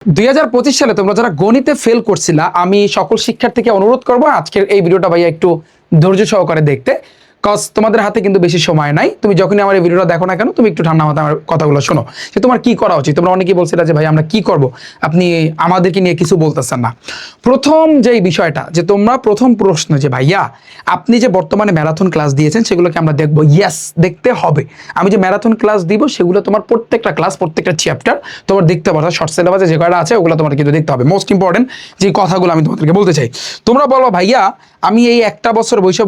2025 সালে তোমরা যারা গণিতে ফেল করছিলা, আমি সকল শিক্ষার্থীকে অনুরোধ করবো আজকের এই ভিডিওটা ভাইয়া একটু ধৈর্য সহকারে দেখতে, কজ তোমাদের হাতে কিন্তু বেশি সময় নাই। তুমি যখনই আমার এই ভিডিওটা দেখো না কেন, তুমি একটু ঠান্ডা মাথায় আমার কথাগুলো শোনো যে তোমার কি করা উচিত। তোমরা অনেকেই বলছিলা যে ভাই আমরা কি করব, আপনি আমাদেরকে নিয়ে কিছু বলতেছেন না। প্রথম যেই বিষয়টা, যে তোমরা প্রথম প্রশ্ন যে ভাইয়া আপনি যে বর্তমানে ম্যারাথন ক্লাস দিয়েছেন সেগুলোকে আমরা দেখবো, ইয়েস দেখতে হবে। আমি যে ম্যারাথন ক্লাস দিব সেগুলো তোমার প্রত্যেকটা ক্লাস, প্রত্যেকটা চ্যাপ্টার তোমার দেখতে পারো। শর্ট সিলেবাসে যে কয়টা আছে ওগুলো তোমার কিন্তু দেখতে হবে। মোস্ট ইম্পর্টেন্ট যে কথাগুলো আমি তোমাদেরকে বলতে চাই, তোমরা বলো ভাইয়া আমি এই একটা বছর বৈশা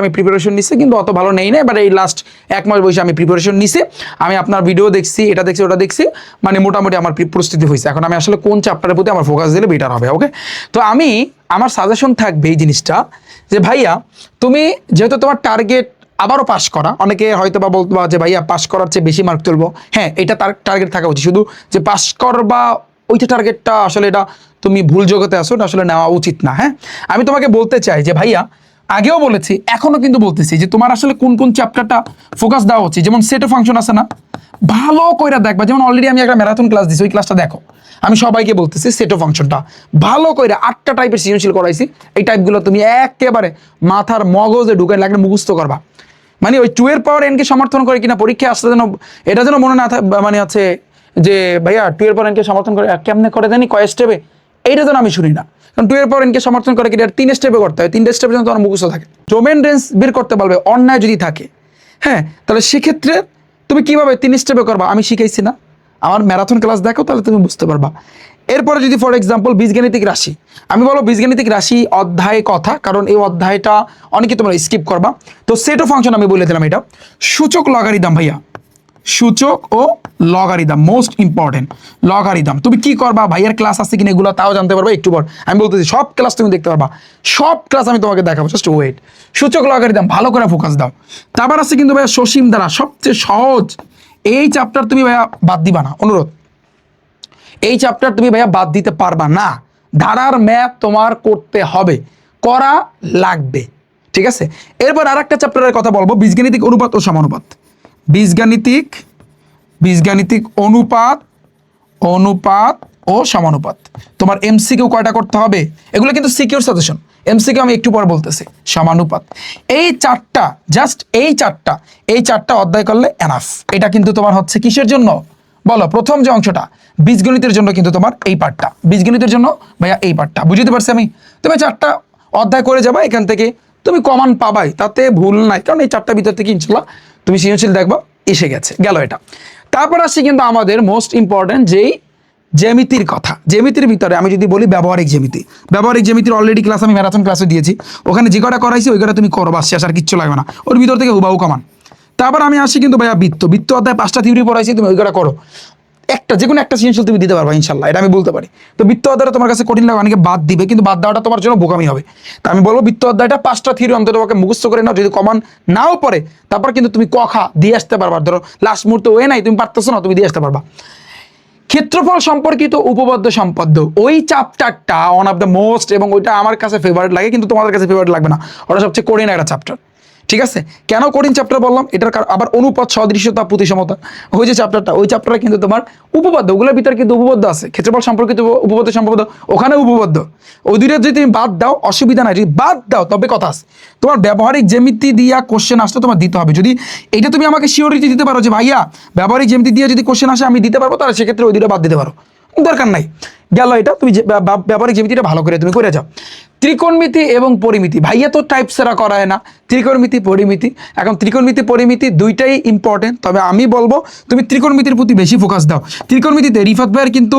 আমি প্রিপারেশন নিচ্ছি, কিন্তু অত ভালো নেই না, এবার এই লাস্ট এক মাস বৈশা আমি প্রিপারেশন নিছি, আমি আপনার ভিডিও দেখছি, এটা দেখছি, ওটা দেখছি, মানে মোটামুটি আমার প্রস্তুতি হয়েছে। এখন আমি আসলে কোন চ্যাপ্টারের প্রতি আমার ফোকাস দিলে বেটার হবে। ওকে, তো আমার সাজেশন থাকবে এই জিনিসটা যে ভাইয়া তুমি যেহেতু তোমার টার্গেট আবারও পাস করা, অনেকে হয়তো বা বলতো যে ভাইয়া পাস করার চেয়ে বেশি মার্ক তুলবো, হ্যাঁ এটা তার টার্গেট থাকা উচিত। শুধু যে পাস করবা ওইটা টার্গেটটা আসলে এটা তুমি ভুল জগতে আসো, এটা আসলে নেওয়া উচিত না। হ্যাঁ, আমি তোমাকে বলতে চাই যে ভাইয়া আগেও বলেছি, এখনো কিন্তু বলতেছি যে তোমার আসলে কোন কোন চ্যাপ্টারটা ফোকাস দেওয়া উচিত। যেমন সেট অফ ফাংশন আছে না, ভালো কইরা দেখবা। যেমন অলরেডি আমি একটা ম্যারাথন ক্লাস দিছি, ওই ক্লাসটা দেখো। আমি সবাইকে বলতেছি সেট অফ ফাংশনটা ভালো কইরা 8টা টাইপের সৃজনশীল করাইছি। এই টাইপগুলো তুমি একেবারে মাথার মগজে ঢুকাই লাগলে মুখস্থ করবা। মানে ওই 2 এর পাওয়ার এনকে সমর্থন করে কিনা পরীক্ষায় আসলে যেন এটা যেন মনে না মানে আছে যে ভাইয়া 2 এর পাওয়ার এনকে সমর্থন করে কেমনে করে জানি কয় স্টেপে, এইটা যেন আমি শুনি না। কারণ 2 এর পাওয়ার এনকে সমর্থন করে কিনা 3 স্টেপে করতে হয়, 3 স্টেপে যেন তোমার মুখস্থ থাকে। ডোমেন রেঞ্জ বের করতে পারবে অন্যায় যদি থাকে, হ্যাঁ তাহলে সেক্ষেত্রে তুমি কিভাবে 3 স্টেপে করবা আমি শিখাইছি না। আমার ম্যারাথন ক্লাস দেখো, তাহলে তুমি বুঝতে পারবা। এরপরে যদি ফর এক্সাম্পল বীজগাণিতিক রাশি, আমি বলো বীজগাণিতিক রাশি অধ্যায় কথা, কারণ এই অধ্যায়টা অনেকে তোমরা স্কিপ করবা। তো সেট অফ ফাংশন আমি বলে দিলাম, এটা সূচক লগারিদম ভাইয়া, সূচক ও লগারিদম মোস্ট ইম্পর্টেন্ট। লগারিদম তুমি কি করবা, ভাইয়ের ক্লাস আছে কিনা এগুলো তাও জানতে পারবা একটু পর। আমি বলতেছি সব ক্লাস তুমি দেখতে পারবা, সব ক্লাস আমি তোমাকে দেখাবো, জাস্ট ওয়েট। সূচক লগারিদম ভালো করে ফোকাস দাও। তারপর আছে কিন্তু ভাইয়া সসীম দ্বারা, সবচেয়ে সহজ। এই চ্যাপ্টার তুমি ভাইয়া বাদ দিবা না, অনুরোধ। এই চ্যাপ্টার তুমি ভাইয়া বাদ দিতে পারবা না, ধারার ম্যাথ তোমার করতে হবে, করা লাগবে, ঠিক আছে। এরপর আর একটা চ্যাপ্টারের কথা বলবো, বীজগাণিতিক অনুপাত ও সমানুপাত। বীজগাণিতিক বীজগাণিতিক অনুপাত অনুপাত ও সমানুপাত। তোমার এমসিকিউ কয়টা করতে হবে, এগুলো কিন্তু সিকিউর সাজেশন, এমসিকিউ আমি একটু পর বলতেছি। সমানুপাত, এই চারটা, জাস্ট এই চারটা অধ্যায় করলে এনাফ। এটা কিন্তু তোমার হচ্ছে কিসের জন্য বলো, প্রথম যে অংশটা বীজগণিতের জন্য, কিন্তু তোমার এই পার্টটা বীজগণিতের জন্য ভাইয়া, এই পার্টটা বুঝতে পারছি আমি। তুমি 4টা অধ্যায় করে যাবা, এখান থেকে তুমি কমান পাবাই, তাতে ভুল নাই, কারণ এই 4টার ভিতর থেকে ইনশাল্লাহ তুমি সৃজনশীল দেখবা এসে গেছে, গেল এটা। তারপর আসছি কিন্তু আমাদের মোস্ট ইম্পর্টেন্ট যেই জ্যামিতির কথা। জ্যামিতির ভিতরে আমি যদি বলি ব্যবহারিক জ্যামিতি, ব্যবহারিক জ্যামিতির অলরেডি ক্লাস আমি ম্যারাথন ক্লাসে দিয়েছি, ওখানে যে কটা করাইছি ওই কটা তুমি করো, বাস শেষ, আর কিচ্ছু লাগবে না, ওর ভিতর থেকে হুবাহু কমান। তারপর আমি আসি কিন্তু ভাইয়া বৃত্ত অধ্যায় 5টা থিওরি পড়াইছি, তুমি ওই কটা করো। একটা যে কোনো একটা সৃজনশীল তুমি দিতে পারবা ইনশাল্লাহ, এটা আমি বলতে পারি। তো বৃত্ত অধ্যায়টা তোমার কাছে কঠিন লাগে, অনেকে বাদ দিবে, কিন্তু বাদ দেওয়াটা তোমার জন্য বোকামি হবে। তা আমি বলবো বৃত্ত অধ্যায়টা 5টা থিওরি অন্তত তোমাকে মুখস্থ করে নাও, যদি কমান নাও পড়ে তারপর কিন্তু তুমি কখা দিয়ে আসতে পারবা। ধরো লাস্ট মুহূর্তে ওয়ে নাই, তুমি পারতেছো না, তুমি দিয়ে আসতে পারবা। ক্ষেত্রফল সম্পর্কিত উপপাদ্য সম্পাদ্য, ওই চ্যাপ্টারটা ওয়ান অফ দ্য মোস্ট, এবং ওইটা আমার কাছে ফেভারিট লাগে, কিন্তু তোমাদের কাছে ফেভারিট লাগবে না, ওটা সবচেয়ে কঠিন একটা চ্যাপ্টার, ঠিক আছে। কেন কঠিন চ্যাপ্টার বললাম, এটার আবার অনুপাত, সদৃশ্যতা, প্রতিসমতা, ওই যে চ্যাপ্টারটা, ওই চ্যাপ্টারে কিন্তু তোমার উপপাদ্য, ওগুলোর ভিতরে কিন্তু উপপাদ্য আছে। ক্ষেত্রফল সম্পর্কিত উপপাদ্য সম্পাদ্য, ওখানে উপপাদ্য। ওই দুইটা যদি তুমি বাদ দাও অসুবিধা নাই, যদি বাদ দাও তবে কথা আছে। তোমার ব্যবহারিক জ্যামিতি দিয়া কোশ্চেন আসলে তোমার দিতে হবে। যদি এটা তুমি আমাকে সিওরিটি দিতে পারো যে ভাইয়া ব্যবহারিক জ্যামিতি দিয়ে যদি কোশ্চেন আসে আমি দিতে পারবো, তাহলে সেক্ষেত্রে ওই দুটো বাদ দিতে পারো, দরকার নাই। গেল এটা, তুমি ব্যবহারিক জ্যামিতিটা ভালো করে তুমি করে যাও। ত্রিকোণমিতি এবং পরিমিতি, ভাইয়া তো টাইপ সেরা করায় না, ত্রিকোণমিতি পরিমিতি। এখন ত্রিকোণমিতি পরিমিতি দুইটাই ইম্পর্টেন্ট, তবে আমি বলবো তুমি ত্রিকোণমিতির প্রতি বেশি ফোকাস দাও। ত্রিকোণমিতিতে রিফাত ভাইয়ের কিন্তু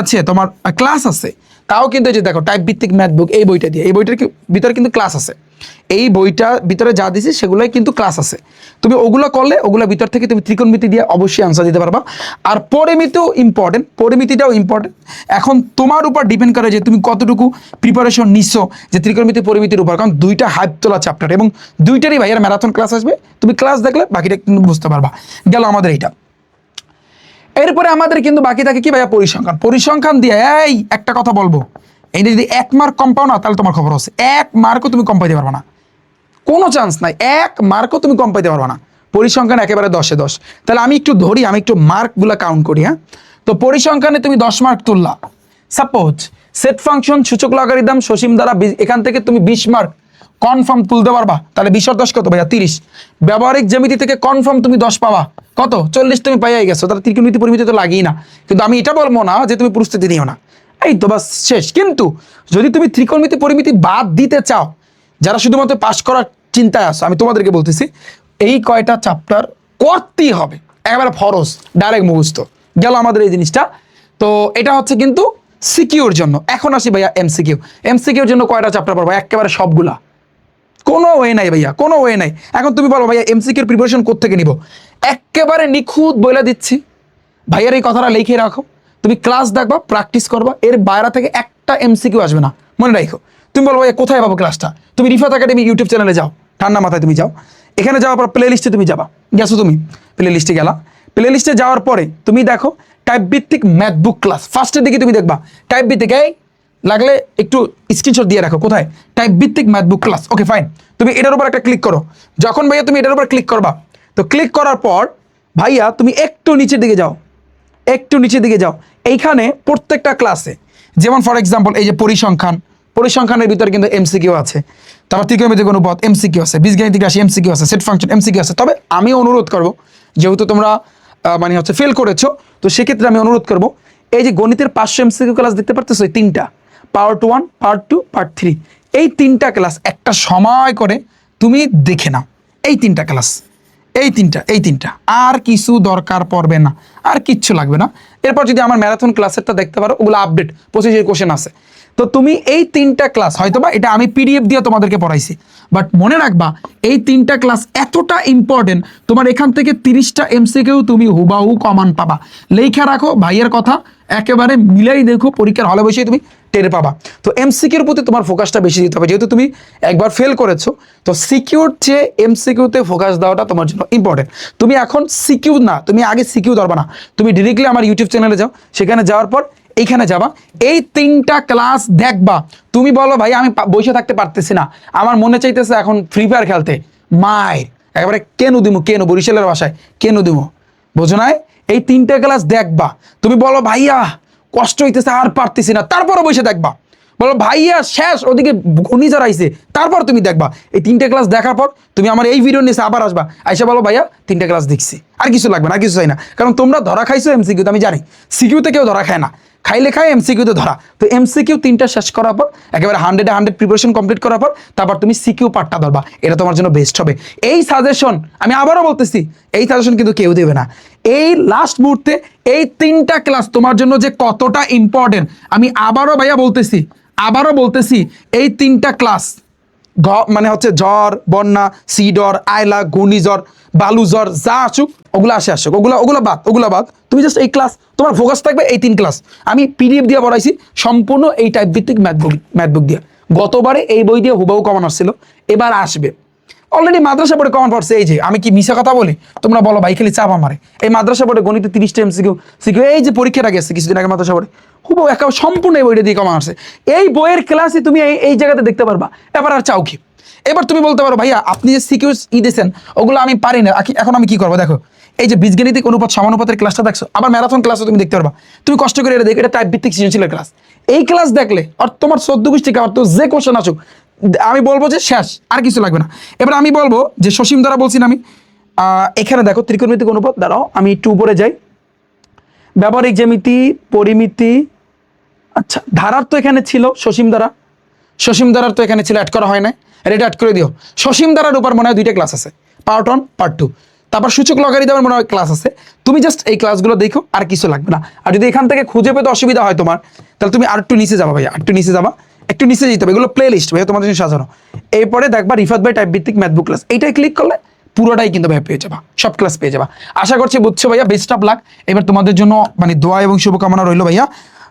আছে, তোমার ক্লাস আছে, তাও কিন্তু এই যে দেখো টাইপ ভিত্তিক ম্যাথ বুক, এই বইটা দিয়ে, এই বইটার ভিতরে কিন্তু ক্লাস আছে। এই বইটার ভিতরে যা দিছি সেগুলোই কিন্তু ক্লাস আছে, তুমি ওগুলো করলে ওগুলোর ভিতর থেকে তুমি ত্রিকোণমিতি দিয়ে অবশ্যই আনসার দিতে পারবা। আর পরিমিতিও ইম্পর্টেন্ট, পরিমিতিটাও ইম্পর্টেন্ট। এখন তোমার উপর ডিপেন্ড করে যে তুমি কতটুকু প্রিপারেশন নিচ্ছো যে ত্রিকোণমিতি পরিমিতির উপর, কারণ দুইটা হাইপ তোলা চ্যাপ্টার, এবং দুইটারই ভাইয়ের ম্যারাথন ক্লাস আসবে, তুমি ক্লাস দেখলে বাকিটা কিন্তু বুঝতে পারবা। গেল আমাদের এইটা। এরপরে আমাদের কিন্তু বাকি থাকে কি ভাইয়া, পরিসংখ্যান। পরিসংখ্যান দিয়ে এই একটা কথা বলবো, এইটা যদি 1 মার্ক কম পাও না, তাহলে তোমার খবর হচ্ছে 1 মার্কও তুমি কম পাইতে পারবা না, কোনো চান্স নাই, 1 মার্কও তুমি কম পাইতে পারবা না। পরিসংখ্যান একেবারে 10-এ 10। তাহলে আমি একটু ধরি, আমি একটু মার্কগুলো কাউন্ট করি। হ্যাঁ, তো পরিসংখ্যানে তুমি 10 মার্ক তুললা, সাপোজ সেট ফাংশন সূচক লগারিদম সসীম দ্বারা এখান থেকে তুমি 20 মার্ক কনফার্ম তুলতে পারবা, তাহলে 20 আর 10 কত ভাইয়া 30। ব্যবহারিক জ্যামিতি থেকে কনফার্ম তুমি 10 পাবা, কত 40 তুমি পাইয়াই গেছো, তাহলে ত্রিকোণমিতি পরিমিতি তো লাগেই না। কিন্তু আমি এটা বলবো না যে তুমি প্রস্তুতি নিও না, এই তো বাস শেষ। কিন্তু যদি তুমি ত্রিকোণমিতি পরিমিতি বাদ দিতে চাও, যারা শুধুমাত্র পাশ করার চিন্তায় আসো, আমি তোমাদেরকে বলতেছি এই কয়টা চ্যাপ্টার করতেই হবে, একেবারে ফরজ, ডাইরেক্ট মুখস্থ গেল আমাদের এই জিনিসটা। তো এটা হচ্ছে কিন্তু সিকিউর জন্য। এখন আসি ভাইয়া এমসিকিউ। এমসিকিউর জন্য কয়টা চ্যাপ্টার পড়বো? একেবারে সবগুলা, কোনো ওয়ে নাই ভাইয়া, কোনো ওয়ে নাই। এখন তুমি বলো ভাইয়া এমসিকিউর প্রিপারেশন কোত্থেকে নিব? একেবারে নিখুঁত বলে দিচ্ছি, ভাইয়ার এই কথাটা লিখে রাখো, তুমি ক্লাস দেখবা, প্র্যাকটিস করবা, এর বাইরে থেকে একটা এমসিকিউ আসবে না, মনে রাখো। তুমি বলো ভাইয়া কোথায় পাবো ক্লাসটা? তুমি রিফাত একাডেমি ইউটিউব চ্যানেলে যাও, ঠান্ডা মাথায় তুমি যাও, এখানে যাওয়ার পর প্লে লিস্টে তুমি যাবা, গেছো তুমি প্লে লিস্টে গেলা, প্লে লিস্টে যাওয়ার পরে তুমি দেখো টাইপ ভিত্তিক ম্যাথ বুক ক্লাস, ফার্স্টের দিকে তুমি দেখবা টাইপ ভিত্তিক, এই লাগলে একটু স্ক্রিনশট দিয়ে রাখো, কোথায় টাইপ ভিত্তিক ম্যাথ বুক ক্লাস, ওকে ফাইন। তুমি এটার উপর একটা ক্লিক করো, যখন ভাইয়া তুমি এটার উপর ক্লিক করবা, তো ক্লিক করার পর ভাইয়া তুমি একটু নিচের দিকে যাও, একটু নিচের দিকে যাও, এইখানে প্রত্যেকটা ক্লাসে, যেমন ফর এক্সাম্পল এই যে পরিসংখ্যান, পরিসংখ্যানের ভিতরে কিন্তু এমসিকিউ আছে, তারপর ত্রিকোণমিতিক অনুপাত এমসিকিউ আছে, বীজগাণিতিক রাশি এমসিকিউ আছে, সেট ফাংশন এমসিকিউ আছে। তবে আমি অনুরোধ করব, যেহেতু তোমরা মানে হচ্ছে ফেল করেছো, তো সেক্ষেত্রে আমি অনুরোধ করব, এই যে গণিতের 500 এমসিকিউ ক্লাস দেখতে পারতেছো, এই 3টা পার্ট 1, পার্ট 2, পার্ট 3, এই 3টা ক্লাস একটা সময় করে তুমি দেখে নাও, এই 3টা ক্লাস, এই তিনটা, আর কিছু দরকার পড়বে না, আর কিচ্ছু লাগবে না। এরপর যদি আমার ম্যারাথন ক্লাসেরটা দেখতে পারো, ওগুলো আপডেট 25 কোশ্চেন আছে। তো তুমি এই 3টা ক্লাস, হয়তোবা এটা আমি পিডিএফ দিয়ে তোমাদেরকে পড়াইছি, বাট মনে রাখবা এই 3টা ক্লাস এতটা ইম্পর্টেন্ট, তোমার এখান থেকে 30টা এমসিকিউ তুমি হুবাহু কমান পাবা। লেখা রাখো ভাইয়ের কথা, একেবারে মিলাই দেখো, পরীক্ষার হলে বসে তুমি টের পাবা। তো এমসিকিউর প্রতি তোমার ফোকাসটা বেশি দিতে হবে, যেহেতু তুমি একবার ফেল করেছো, তো সিকিউর চেয়ে এমসিকিউতে ফোকাস দেওয়াটা তোমার জন্য ইম্পর্টেন্ট। তুমি এখন সিকিউ না, তুমি আগে সিকিউ ধরবা না, তুমি ডিরেক্টলি আমার ইউটিউব চ্যানেলে যাও, সেখানে যাওয়ার পর এইখানে যাবা, এই 3টা ক্লাস দেখবা, তুমি বলো ভাই আমি বসে থাকতে পারতেছি না, আমার মনে চাইতেছে এখন ফ্রি ফায়ার খেলতে, মায়ের একেবারে কেন দিমু, কেন বরিশালের ভাষায় কেন দিমু, বোঝো নাই? এই 3টা ক্লাস দেখবা, তুমি বলো ভাইয়া কষ্ট হইতেছে আর পারতেছি না, তারপরও বসে দেখবা, বলো ভাইয়া শেষ, ওদিকে ঘূর্ণিঝড় আইছে, তারপর তুমি দেখবা। এই 3টে ক্লাস দেখার পর তুমি আমার এই ভিডিও নিয়ে আবার আসবা, আইসা বলো ভাইয়া 3টে ক্লাস দেখছি, আর কিছু লাগবে না, আর কিছু চাই না। কারণ তোমরা ধরা খাইছো এমসিকিউতে, আমি জানি সিকিউতে কেউ ধরা খায় না, খাইলে খায়, এমসিকিউতে ধরা। তো এমসিকিউ 3টা শেষ করার পর, একেবারে 100 প্রিপারেশন কমপ্লিট করার পর, তারপর তুমি সিকিউ পার্টটা ধরবা, এটা তোমার জন্য বেস্ট হবে। এই সাজেশন আমি আবারও বলতেছি, এই সাজেশন কিন্তু কেউ দেবে না। এই লাস্ট মুহূর্তে এই 3টা ক্লাস তোমার জন্য যে কতটা ইম্পর্টেন্ট, আমি আবারও বলতেছি, এই 3টা ক্লাস মানে হচ্ছে ঝড়, বন্যা, সিডর, আয়লা, ঘূর্ণিঝড়, বালুঝড়, যা আসুক ওগুলো আসুক, ওগুলো বাদ, তুমি জাস্ট এই ক্লাস, তোমার ফোকাস থাকবে এই 3 ক্লাস। আমি পিডিএফ দিয়ে পড়াইছি সম্পূর্ণ এই টাইপ ভিত্তিক ম্যাথবুক দিয়ে। গতবারে এই বই দিয়ে হুবাহু কমন আসছিল, এবার আসবে অলরেডি মাদ্রাসা বোর্ডে কমন পড়ছে। এই যে আমি কি মিশা কথা বলি? তোমরা বলো ভাই খালি চাপ আমারে। এই মাদ্রাসা বোর্ডে গণিতে 30টা এমসিকিউ এই যে পরীক্ষাটা গেছে কিছুদিন আগে মাদ্রাসা বোর্ডে, হুবাহু একেবারে সম্পূর্ণ এই বইটা দিয়ে কমন আসছে। এই বইয়ের ক্লাসে তুমি এই জায়গাতে দেখতে পারবা। এবার আর চাও কি? এবার তুমি বলতে পারো ভাইয়া আপনি যে সিকিউ দিয়েছেন ওগুলো আমি পারি না, এখন আমি কি করবো? দেখো এই যে বীজগাণিতিক অনুপাত সমানুপাতের ক্লাসটা দেখছো, আবার ম্যারাথন ক্লাসও তুমি দেখতে পারবা। তুমি কষ্ট করে এটা দেখো, এটা টাইপ ভিত্তিক সৃজনশীলের ক্লাস। এই ক্লাস দেখলে আর তোমার 14 থেকে আর তো যে কোশ্চেন আসুক আমি বলবো যে শেষ, আর কিছু লাগবে না। এবার আমি বলবো যে সসীম দ্বারা বলছি না আমি, এখানে দেখো ত্রিকোণমিতিক অনুপাত, দাঁড়াও আমি একটু উপরে যাই, ব্যবহারিক জ্যামিতি, পরিমিতি, আচ্ছা ধারার তো এখানে ছিল সসীম দ্বারার তো এখানে ছিল, অ্যাড করা হয় না, এটা অ্যাড করে দিও। সসীম দ্বারার উপর মনে হয় 2টা ক্লাস আছে, পার্ট 1, পার্ট 2, তারপর সূচক লগারিদমের মনে হয় ক্লাস আছে। তুমি জাস্ট এই ক্লাসগুলো দেখো, আর কিছু লাগবে না। আর যদি এখান থেকে খুঁজে পেতে অসুবিধা হয় তোমার, তাহলে তুমি আর একটু নিচে যাবা ভাইয়া, একটু নিচে যেতে হবে, এগুলো প্লে লিস্ট ভাইয়া তোমাদের জন্য সাজানো। এরপরে দেখবা রিফাত ভাই টাইপ ভিত্তিক ম্যাথবুক ক্লাস, এইটাই ক্লিক করলে পুরোটাই কিন্তু ভাই পেয়ে যাবা, সব ক্লাস পেয়ে যাবা। আশা করছি বুঝছো ভাইয়া, বেস্ট অফ লাক। এবার তোমাদের জন্য মানে দোয়া এবং শুভকামনা রইলো ভাইয়া,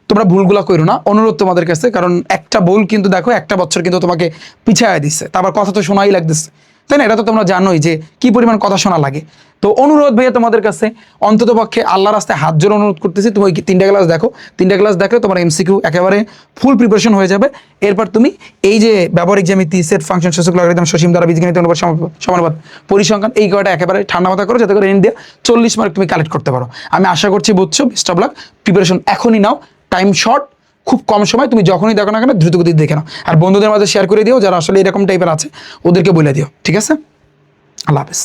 তোমরা ভুলগুলো করো না, অনুরোধ তোমাদের কাছে। কারণ একটা ভুল কিন্তু দেখো একটা বছর কিন্তু তোমাকে পিছায় দিচ্ছে, তারপর কথা তো শোনাই লাগতেছে, তাই না? এটা তো তোমরা জানোই যে কি পরিমাণ কথা শোনা লাগে। তো অনুরোধ ভাইয়া তোমাদের কাছে, অন্তত পক্ষে আল্লাহ রাস্তায় হাত জোড়ে অনুরোধ করতেছি, তুমি ওই 3টা ক্লাস দেখো। 3টা ক্লাস দেখলে তোমার এমসিকিউ একেবারে ফুল প্রিপারেশন হয়ে যাবে। এরপর তুমি এই যে ব্যবহারিক জ্যামিতি, সেট ফাংশন, সূচক, লগারিদম, সসীম ধারা, বীজগণিত, অনুপাত, সমানুপাত, পরিসংখ্যান, এই কয়টা একেবারে ঠান্ডা মাথা করো, যাতে করে এন দিয়ে 40 মার্ক তুমি কালেক্ট করতে পারো। আমি আশা করছি বুঝছো। বেস্ট অফ লাক, প্রিপারেশন এখনই নাও, টাইম শর্ট, খুব কম সময়, তুমি যখনই দেখো না কেন দ্রুত গতিতে দেখে নাও। আর বন্ধুদের মাঝে শেয়ার করে দিও যারা আসলে এরকম টাইপের আছে, ওদেরকে বলে দিও, ঠিক আছে? আল্লাহ হাফেজ।